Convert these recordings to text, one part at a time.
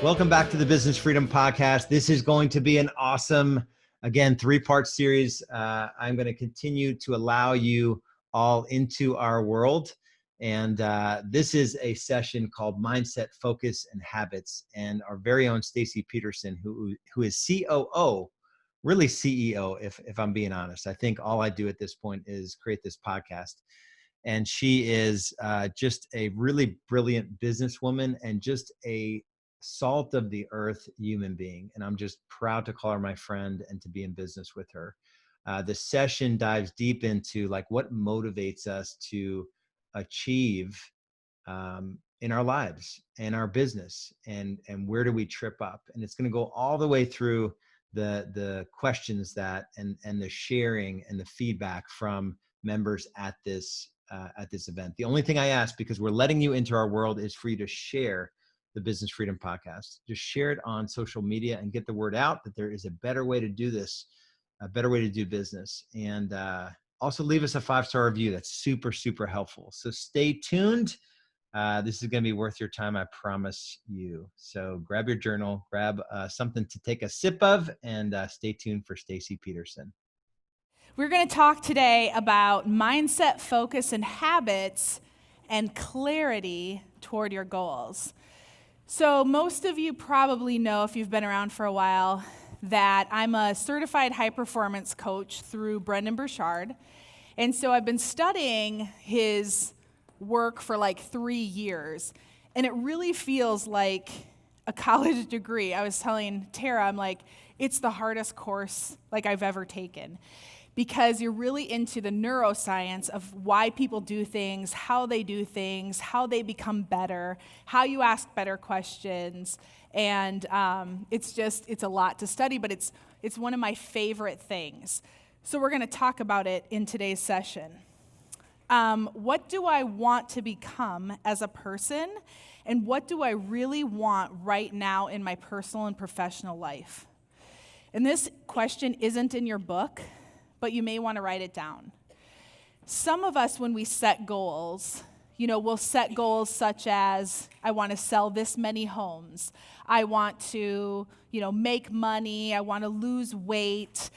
Welcome back to the Business Freedom Podcast. This is going to be an awesome, again, 3-part series. I'm going to continue to allow you all into our world. And this is a session called Mindset, Focus, and Habits. And our very own Stacy Peterson, who is COO, really CEO, if I'm being honest. I think all I do at this point is create this podcast. And she is just a really brilliant businesswoman and just a salt of the earth human being. And I'm just proud to call her my friend and to be in business with her. The session dives deep into like what motivates us to achieve in our lives and our business, and where do we trip up. And it's going to go all the way through the questions that and the sharing and the feedback from members at this event. The only thing I ask, because we're letting you into our world, is for you to share the Business Freedom Podcast. Just share it on social media and get the word out that there is a better way to do this, a better way to do business. And also leave us a 5-star review. That's super, super helpful. So stay tuned. This is going to be worth your time, I promise you. So grab your journal, grab something to take a sip of, and stay tuned for Stacy Peterson. We're going to talk today about mindset, focus, and habits, and clarity toward your goals. So most of you probably know, if you've been around for a while, that I'm a certified high-performance coach through Brendon Burchard. And so I've been studying his work for like 3 years, and it really feels like a college degree. I was telling Tara, I'm like, it's the hardest course like I've ever taken, because you're really into the neuroscience of why people do things, how they do things, how they become better, how you ask better questions, and it's a lot to study, but it's one of my favorite things. So we're going to talk about it in today's session. What do I want to become as a person, and what do I really want right now in my personal and professional life? And this question isn't in your book, but you may want to write it down. Some of us, when we set goals, we'll set goals such as, I want to sell this many homes. I want to, make money. I want to lose weight.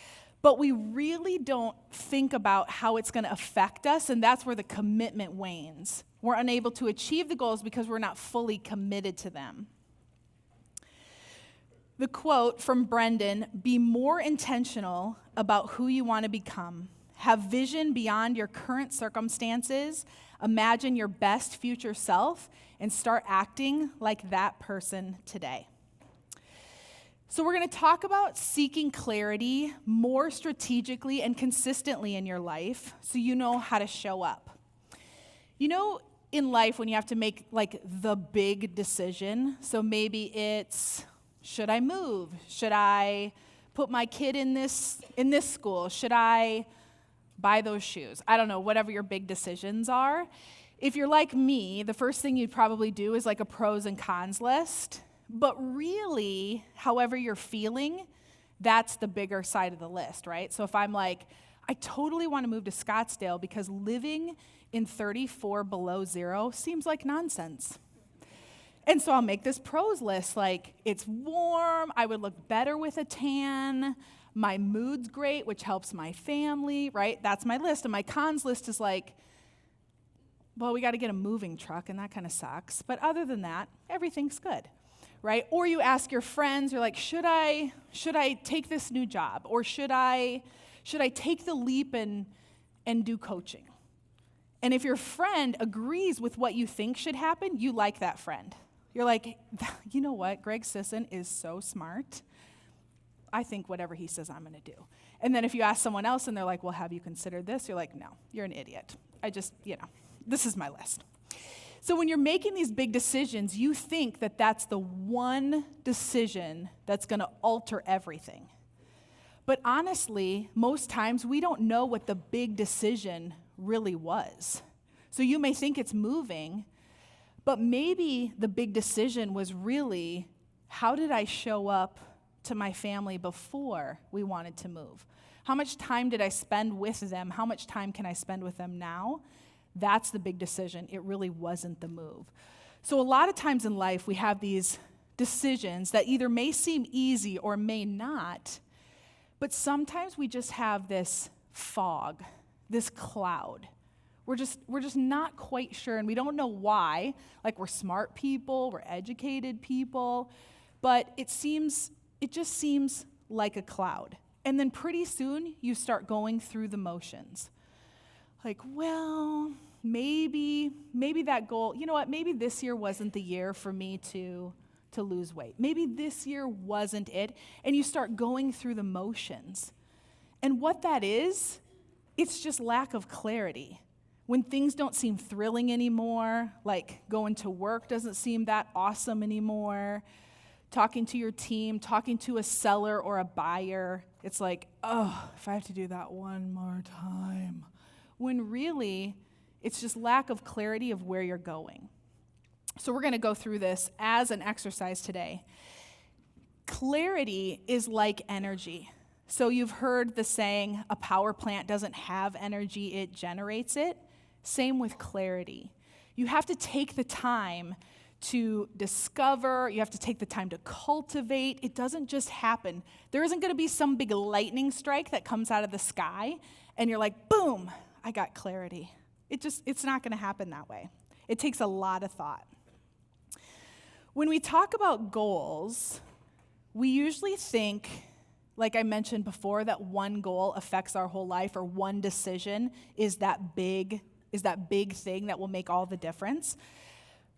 But we really don't think about how it's going to affect us, and that's where the commitment wanes. We're unable to achieve the goals because we're not fully committed to them. The quote from Brendon, "Be more intentional about who you want to become. Have vision beyond your current circumstances. Imagine your best future self and start acting like that person today." So we're going to talk about seeking clarity more strategically and consistently in your life so you know how to show up. In life when you have to make like the big decision, so maybe it's, should I move? Should I put my kid in this school? Should I buy those shoes? I don't know, whatever your big decisions are. If you're like me, the first thing you'd probably do is like a pros and cons list. But really, however you're feeling, that's the bigger side of the list, right? So if I'm like, I totally want to move to Scottsdale because living in 34 below zero seems like nonsense. And so I'll make this pros list, like it's warm, I would look better with a tan, my mood's great, which helps my family, right? That's my list. And my cons list is like, well, we got to get a moving truck, and that kind of sucks. But other than that, everything's good, right? Or you ask your friends, you're like, should I take this new job? Or should I take the leap and do coaching? And if your friend agrees with what you think should happen, you like that friend. You're like, you know what? Greg Sisson is so smart. I think whatever he says, I'm going to do. And then if you ask someone else and they're like, well, have you considered this? You're like, no, you're an idiot. This is my list. So when you're making these big decisions, you think that that's the one decision that's going to alter everything. But honestly, most times we don't know what the big decision really was. So you may think it's moving, but maybe the big decision was really, how did I show up to my family before we wanted to move? How much time did I spend with them? How much time can I spend with them now? That's the big decision. It really wasn't the move. So a lot of times in life, we have these decisions that either may seem easy or may not, but sometimes we just have this fog, this cloud. We're just not quite sure, and we don't know why. Like, we're smart people, we're educated people, but it just seems like a cloud. And then pretty soon you start going through the motions. Like, well, maybe that goal, you know what, maybe this year wasn't the year for me to lose weight. Maybe this year wasn't it. And you start going through the motions. And what that is, it's just lack of clarity. When things don't seem thrilling anymore, like going to work doesn't seem that awesome anymore, talking to your team, talking to a seller or a buyer, it's like, oh, if I have to do that one more time. When really, it's just lack of clarity of where you're going. So we're going to go through this as an exercise today. Clarity is like energy. So you've heard the saying, a power plant doesn't have energy, it generates it. Same with clarity. You have to take the time to discover, you have to take the time to cultivate. It doesn't just happen. There isn't going to be some big lightning strike that comes out of the sky and you're like, boom, I got clarity. It's not going to happen that way. It takes a lot of thought. When we talk about goals, we usually think, like I mentioned before, that one goal affects our whole life, or one decision is that big thing that will make all the difference.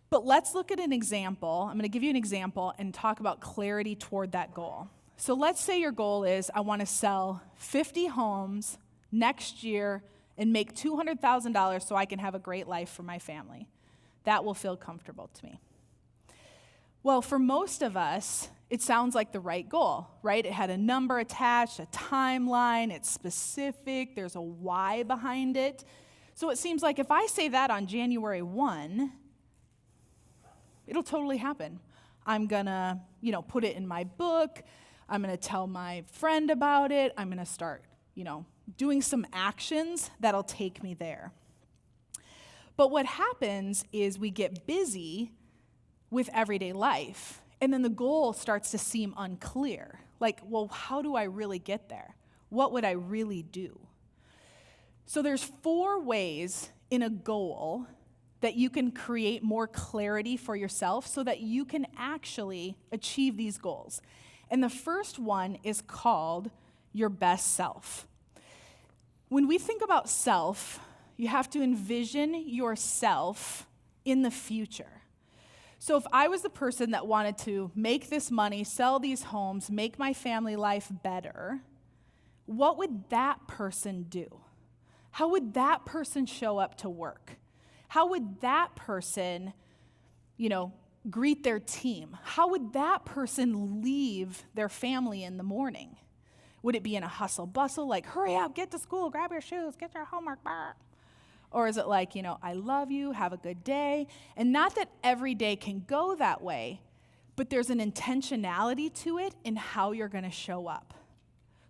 But let's look at an example. I'm going to give you an example and talk about clarity toward that goal. So let's say your goal is, I want to sell 50 homes next year and make $200,000 so I can have a great life for my family. That will feel comfortable to me. Well, for most of us, it sounds like the right goal, right? It had a number attached, a timeline, it's specific, there's a why behind it. So it seems like if I say that on January 1, it'll totally happen. I'm gonna, put it in my book. I'm gonna tell my friend about it. I'm gonna start, doing some actions that'll take me there. But what happens is we get busy with everyday life, and then the goal starts to seem unclear. Like, well, how do I really get there? What would I really do? So there's 4 ways in a goal that you can create more clarity for yourself so that you can actually achieve these goals. And the first one is called your best self. When we think about self, you have to envision yourself in the future. So if I was the person that wanted to make this money, sell these homes, make my family life better, what would that person do? How would that person show up to work? How would that person, greet their team? How would that person leave their family in the morning? Would it be in a hustle bustle, like, hurry up, get to school, grab your shoes, get your homework back? Or is it like, I love you, have a good day? And not that every day can go that way, but there's an intentionality to it in how you're going to show up.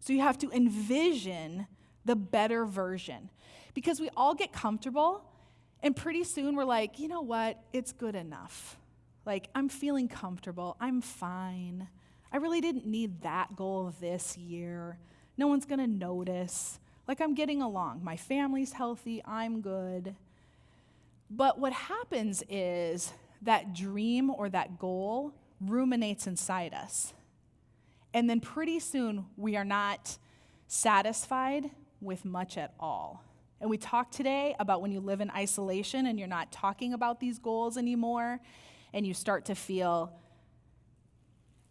So you have to envision the better version, because we all get comfortable, and pretty soon we're like, you know what, it's good enough. Like, I'm feeling comfortable, I'm fine. I really didn't need that goal this year. No one's gonna notice. Like, I'm getting along. My family's healthy, I'm good. But what happens is that dream or that goal ruminates inside us. And then pretty soon we are not satisfied with much at all. And we talked today about when you live in isolation and you're not talking about these goals anymore, and you start to feel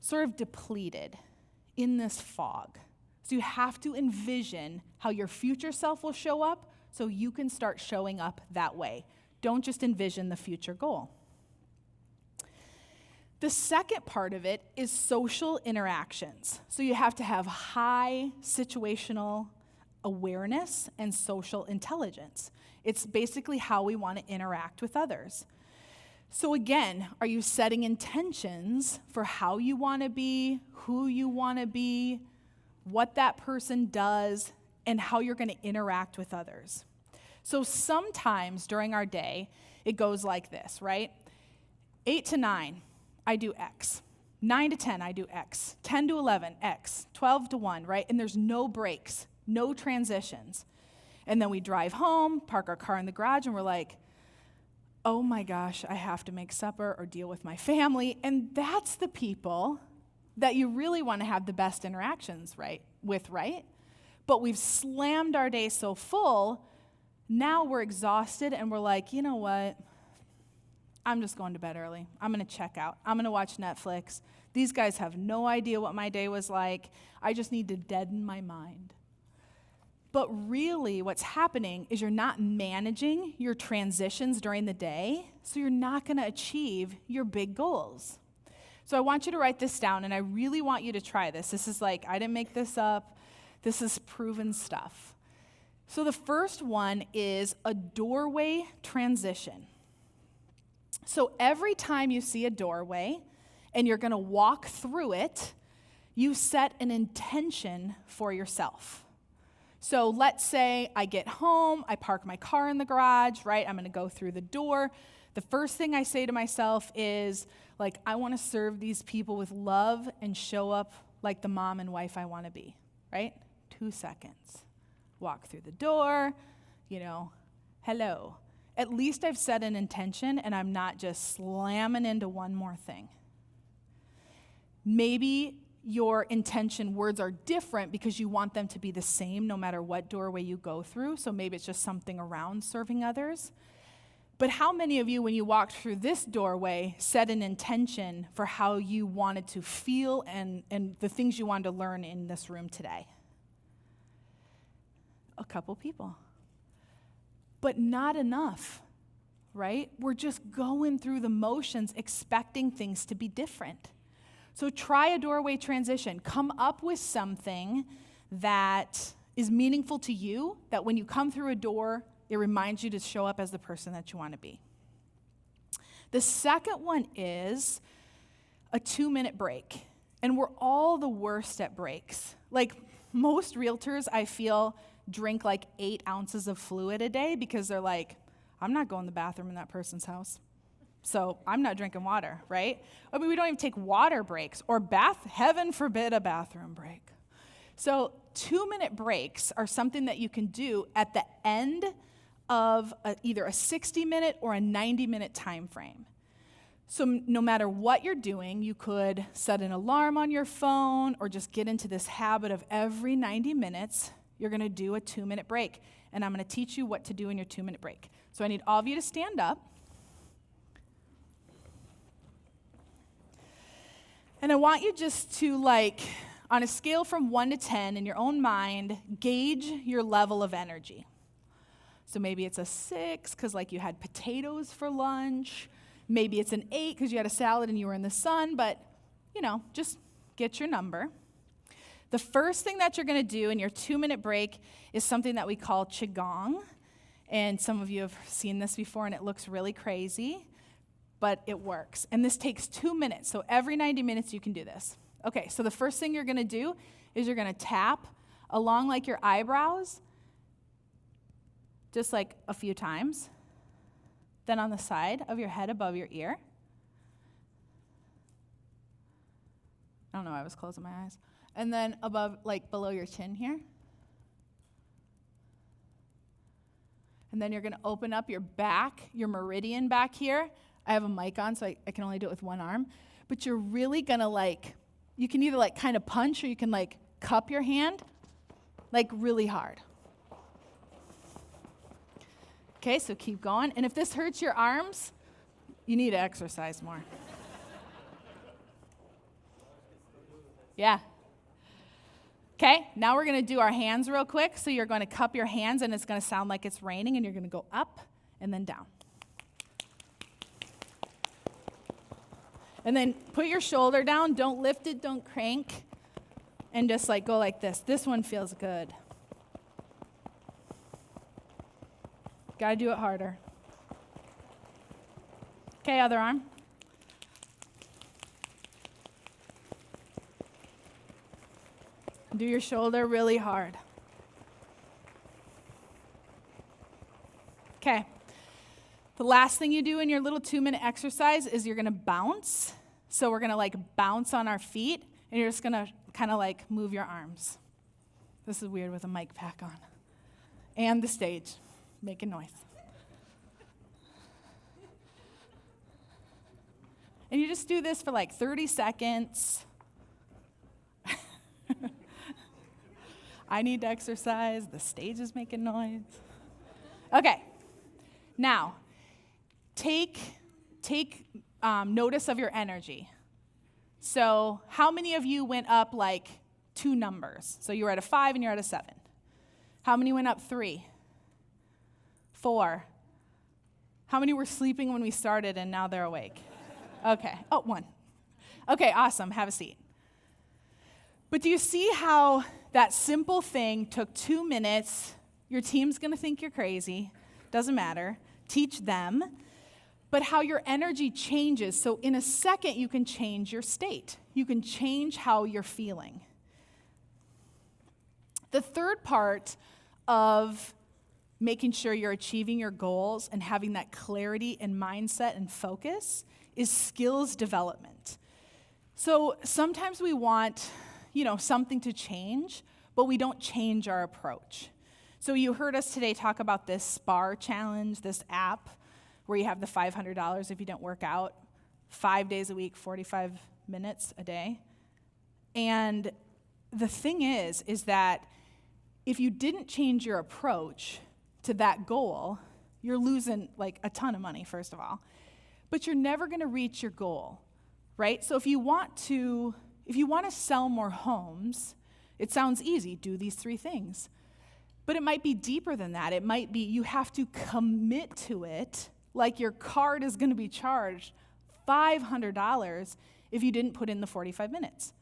sort of depleted in this fog. So you have to envision how your future self will show up so you can start showing up that way. Don't just envision the future goal. The second part of it is social interactions. So you have to have high situational awareness and social intelligence. It's basically how we want to interact with others. So again, are you setting intentions for how you want to be, who you want to be, what that person does, and how you're going to interact with others? So sometimes during our day, it goes like this, right? 8 to 9, I do X. 9 to 10, I do X. 10 to 11, X. 12 to 1, right? And there's no breaks, no transitions. And then we drive home, park our car in the garage, and we're like, oh my gosh, I have to make supper or deal with my family. And that's the people that you really want to have the best interactions with, right? But we've slammed our day so full, now we're exhausted and we're like, you know what? I'm just going to bed early. I'm going to check out. I'm going to watch Netflix. These guys have no idea what my day was like. I just need to deaden my mind. But really what's happening is you're not managing your transitions during the day, so you're not going to achieve your big goals. So I want you to write this down, and I really want you to try this. This is like, I didn't make this up. This is proven stuff. So the first one is a doorway transition. So every time you see a doorway and you're going to walk through it, you set an intention for yourself. So let's say I get home, I park my car in the garage, right? I'm going to go through the door. The first thing I say to myself is, like, I want to serve these people with love and show up like the mom and wife I want to be, right? 2 seconds. Walk through the door, hello. At least I've set an intention and I'm not just slamming into one more thing. Maybe your intention words are different because you want them to be the same no matter what doorway you go through. So maybe it's just something around serving others. But how many of you, when you walked through this doorway, set an intention for how you wanted to feel and the things you wanted to learn in this room today? A couple people. But not enough, right? We're just going through the motions expecting things to be different. So try a doorway transition. Come up with something that is meaningful to you, that when you come through a door, it reminds you to show up as the person that you want to be. The second one is a 2-minute break. And we're all the worst at breaks. Like most realtors, I feel, drink like 8 ounces of fluid a day because they're like, I'm not going to the bathroom in that person's house. So I'm not drinking water, right? I mean, we don't even take water breaks or heaven forbid, a bathroom break. So 2-minute breaks are something that you can do at the end of either a 60-minute or a 90-minute time frame. So no matter what you're doing, you could set an alarm on your phone or just get into this habit of every 90 minutes, you're going to do a 2-minute break. And I'm going to teach you what to do in your 2-minute break. So I need all of you to stand up. And I want you just to, on a scale from 1 to 10 in your own mind, gauge your level of energy. So maybe it's a 6 because you had potatoes for lunch. Maybe it's an 8 because you had a salad and you were in the sun. But, just get your number. The first thing that you're going to do in your 2-minute break is something that we call qigong. And some of you have seen this before, and it looks really crazy, but it works. And this takes 2 minutes. So every 90 minutes, you can do this. Okay, so the first thing you're going to do is you're going to tap along your eyebrows, just a few times. Then on the side of your head above your ear. I don't know why I was closing my eyes. And then above, below your chin here. And then you're going to open up your back, your meridian back here. I have a mic on, so I can only do it with one arm. But you're really going to, you can either, kind of punch, or you can, cup your hand, really hard. Okay, so keep going. And if this hurts your arms, you need to exercise more. Yeah. Okay, now we're going to do our hands real quick. So you're going to cup your hands, and it's going to sound like it's raining, and you're going to go up and then down. And then put your shoulder down. Don't lift it, don't crank. And just go like this. This one feels good. Got to do it harder. Okay, other arm. Do your shoulder really hard. Okay. The last thing you do in your little 2-minute exercise is you're going to bounce So we're gonna like bounce on our feet, and you're just gonna kind of like move your arms. This is weird with a mic pack on. And the stage, making noise. And you just do this for like 30 seconds. I need to exercise. The stage is making noise. Okay. Now, take notice of your energy. So how many of you went up like 2 numbers? So you were at a 5 and you're at a 7. How many went up 3? 4? How many were sleeping when we started and now they're awake? Okay. Oh, 1. Okay, awesome. Have a seat. But do you see how that simple thing took 2 minutes? Your team's going to think you're crazy. Doesn't matter. Teach them. But how your energy changes. So in a second, you can change your state. You can change how you're feeling. The third part of making sure you're achieving your goals and having that clarity and mindset and focus is skills development. So sometimes we want, something to change, but we don't change our approach. So you heard us today talk about this SPAR challenge, this app where you have the $500 if you don't work out 5 days a week, 45 minutes a day. And the thing is that if you didn't change your approach to that goal, you're losing like a ton of money, first of all. But you're never going to reach your goal, right? So if you want to sell more homes, it sounds easy, do these 3 things. But it might be deeper than that. It might be you have to commit to it, like your card is going to be charged $500 if you didn't put in the 45 minutes.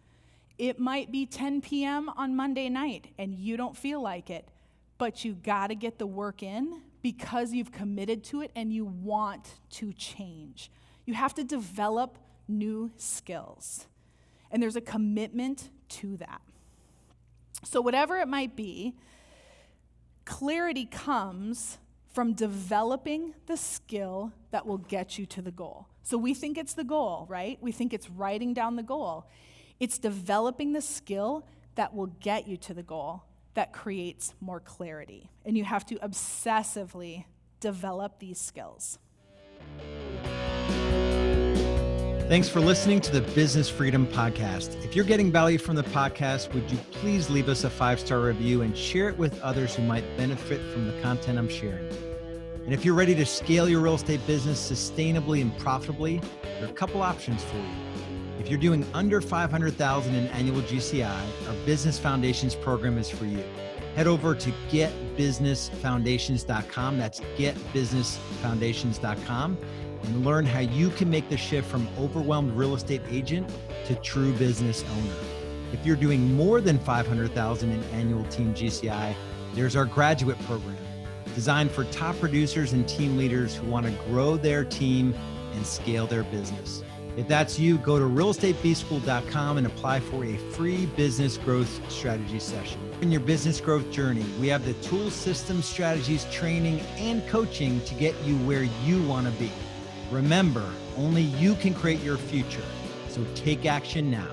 It might be 10 p.m. on Monday night and you don't feel like it, but you got to get the work in because you've committed to it and you want to change. You have to develop new skills. And there's a commitment to that. So whatever it might be, clarity comes from developing the skill that will get you to the goal. So we think it's the goal, right? We think it's writing down the goal. It's developing the skill that will get you to the goal that creates more clarity. And you have to obsessively develop these skills. Thanks for listening to the Business Freedom Podcast. If you're getting value from the podcast, would you please leave us a 5-star review and share it with others who might benefit from the content I'm sharing? And if you're ready to scale your real estate business sustainably and profitably, there are a couple options for you. If you're doing under $500,000 in annual GCI, our Business Foundations program is for you. Head over to getbusinessfoundations.com. That's getbusinessfoundations.com. And learn how you can make the shift from overwhelmed real estate agent to true business owner. If you're doing more than $500,000 in annual team GCI, there's our graduate program designed for top producers and team leaders who want to grow their team and scale their business. If that's you, go to realestatebschool.com and apply for a free business growth strategy session. In your business growth journey, we have the tools, systems, strategies, training, and coaching to get you where you want to be. Remember, only you can create your future, so take action now.